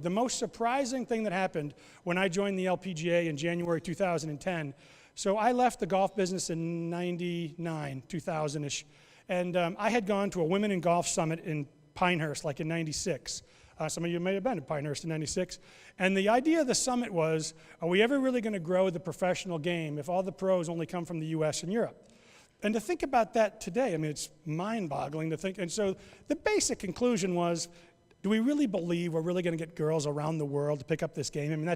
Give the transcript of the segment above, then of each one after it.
The most surprising thing that happened when I joined the LPGA in January 2010, so I left the golf business in 99, 2000-ish, and I had gone to a Women in Golf Summit in Pinehurst, like in 96. Some of you may have been to Pinehurst in 96. And the idea of the summit was, are we ever really going to grow the professional game if all the pros only come from the US and Europe? And to think about that today, I mean, it's mind-boggling to think. And so the basic conclusion was, do we really believe we're really going to get girls around the world to pick up this game? I mean,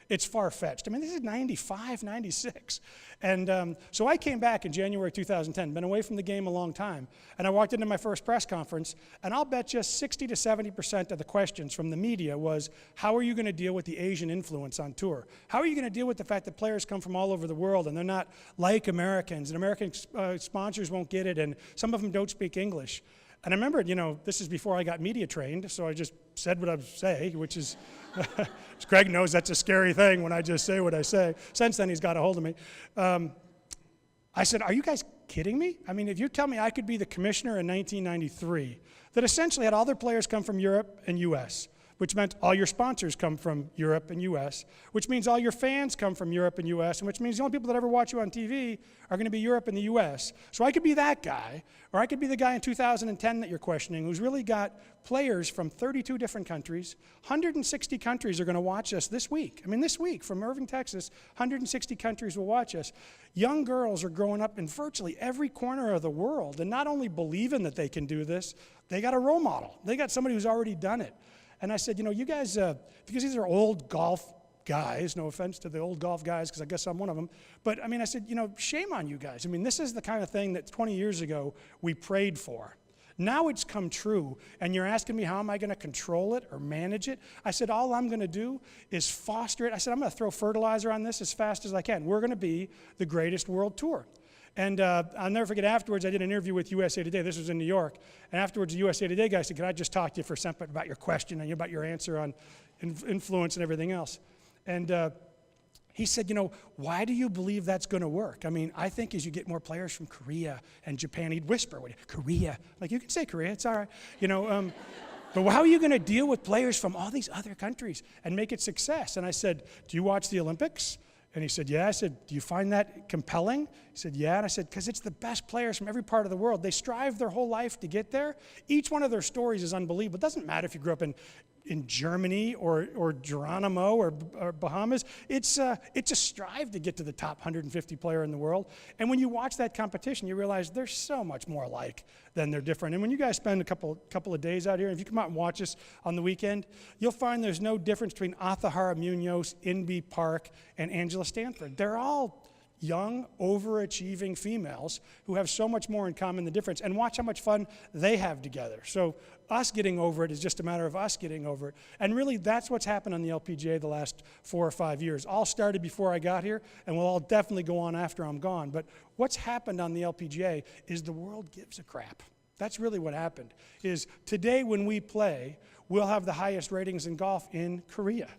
it's far-fetched. I mean, this is 95, 96. And so I came back in January 2010, been away from the game a long time, and I walked into my first press conference, and I'll bet you 60 to 70% of the questions from the media was, how are you going to deal with the Asian influence on tour? How are you going to deal with the fact that players come from all over the world, and they're not like Americans, and American sponsors won't get it, and some of them don't speak English? And I remember, you know, this is before I got media trained, so I just said what I say, which is, Greg knows that's a scary thing when I just say what I say. Since then, he's got a hold of me. I said, are you guys kidding me? I mean, if you tell me I could be the commissioner in 1993 that essentially had all their players come from Europe and US, which meant all your sponsors come from Europe and US, which means all your fans come from Europe and US, and which means the only people that ever watch you on TV are going to be Europe and the US. So I could be that guy, or I could be the guy in 2010 that you're questioning who's really got players from 32 different countries. 160 countries are going to watch us this week. I mean, this week from Irving, Texas, 160 countries will watch us. Young girls are growing up in virtually every corner of the world, and not only believing that they can do this, they got a role model. They got somebody who's already done it. And I said, you know, you guys, because these are old golf guys, no offense to the old golf guys, because I guess I'm one of them, but I mean, I said, you know, shame on you guys. I mean, this is the kind of thing that 20 years ago we prayed for. Now it's come true, and you're asking me how am I going to control it or manage it? I said, all I'm going to do is foster it. I said, I'm going to throw fertilizer on this as fast as I can. We're going to be the greatest world tour. And I'll never forget, afterwards, I did an interview with USA Today. This was in New York. And afterwards, the USA Today guy said, can I just talk to you for a second about your question and about your answer on influence and everything else? And he said, you know, why do you believe that's going to work? I mean, I think as you get more players from Korea and Japan, he'd whisper, Korea. Like, you can say Korea, it's all right. You know, but how are you going to deal with players from all these other countries and make it success? And I said, do you watch the Olympics? And he said, yeah. I said, do you find that compelling? He said, yeah. And I said, because it's the best players from every part of the world. They strive their whole life to get there. Each one of their stories is unbelievable. It doesn't matter if you grew up in Germany or Geronimo or Bahamas. It's a strive to get to the top 150 player in the world. And when you watch that competition, you realize they're so much more alike than they're different. And when you guys spend a couple of days out here, if you come out and watch us on the weekend, you'll find there's no difference between Athahara Munoz, Inbee Park, and Angela Stanford. They're all young, overachieving females who have so much more in common than difference, and watch how much fun they have together. So us getting over it is just a matter of us getting over it. And really, that's what's happened on the LPGA the last 4 or 5 years. All started before I got here, and will all definitely go on after I'm gone. But what's happened on the LPGA is the world gives a crap. That's really what happened, is today when we play, we'll have the highest ratings in golf in Korea.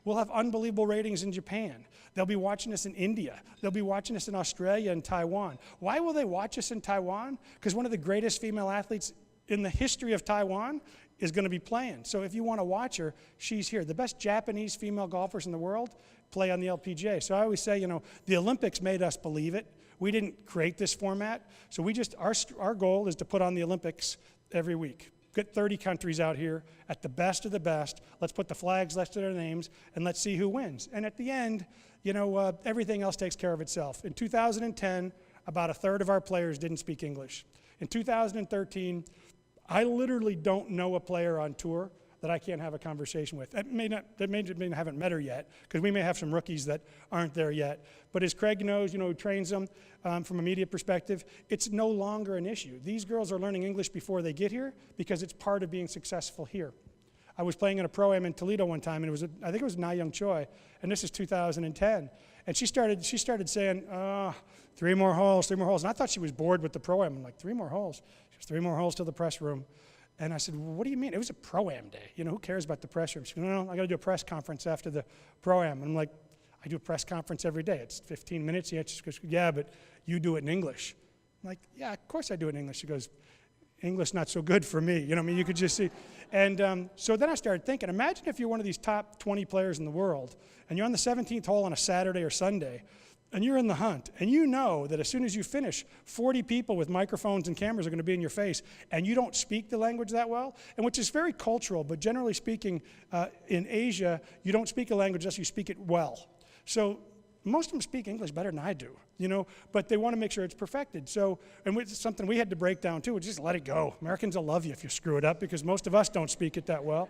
We'll have unbelievable ratings in Japan. They'll be watching us in India. They'll be watching us in Australia and Taiwan. Why will they watch us in Taiwan? Because one of the greatest female athletes in the history of Taiwan is going to be playing. So if you want to watch her, she's here. The best Japanese female golfers in the world play on the LPGA. So I always say, you know, the Olympics made us believe it. We didn't create this format. So we just, our goal is to put on the Olympics every week. Get 30 countries out here at the best of the best. Let's put the flags next to their names, and let's see who wins. And at the end, you know, everything else takes care of itself. In 2010, about a third of our players didn't speak English. In 2013, I literally don't know a player on tour that I can't have a conversation with. That may haven't met her yet, because we may have some rookies that aren't there yet. But as Craig knows, you know, who trains them from a media perspective, it's no longer an issue. These girls are learning English before they get here because it's part of being successful here. I was playing in a Pro-Am in Toledo one time, and it was I think it was Na Young Choi, and this is 2010. And she started saying, 3 more holes, 3 more holes. And I thought she was bored with the Pro-Am. I'm like, 3 more holes? She goes, 3 more holes to the press room. And I said, well, what do you mean? It was a Pro-Am day. You know, who cares about the press room? She goes, no, I got to do a press conference after the Pro-Am. And I'm like, I do a press conference every day. It's 15 minutes. She goes, yeah, but you do it in English. I'm like, yeah, of course I do it in English. She goes, English not so good for me. You know, I mean, you could just see. And so then I started thinking, imagine if you're one of these top 20 players in the world, and you're on the 17th hole on a Saturday or Sunday, and you're in the hunt, and you know that as soon as you finish, 40 people with microphones and cameras are going to be in your face, and you don't speak the language that well, and which is very cultural, but generally speaking, in Asia, you don't speak a language unless you speak it well. So most of them speak English better than I do, you know, but they want to make sure it's perfected. So, and it's something we had to break down too, just let it go. Americans will love you if you screw it up, because most of us don't speak it that well.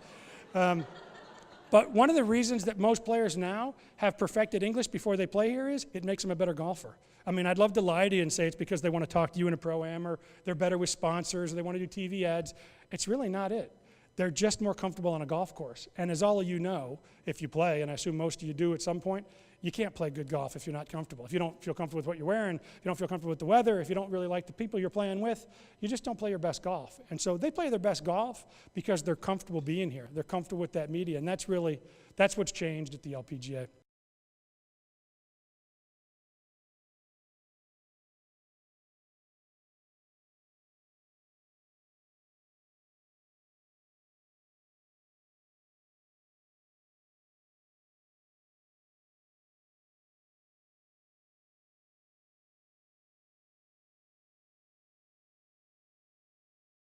But one of the reasons that most players now have perfected English before they play here is it makes them a better golfer. I mean, I'd love to lie to you and say it's because they want to talk to you in a pro-am, or they're better with sponsors, or they want to do TV ads. It's really not it. They're just more comfortable on a golf course. And as all of you know, if you play, and I assume most of you do at some point, you can't play good golf if you're not comfortable. If you don't feel comfortable with what you're wearing, if you don't feel comfortable with the weather, if you don't really like the people you're playing with, you just don't play your best golf. And so they play their best golf because they're comfortable being here. They're comfortable with that media, and that's what's changed at the LPGA.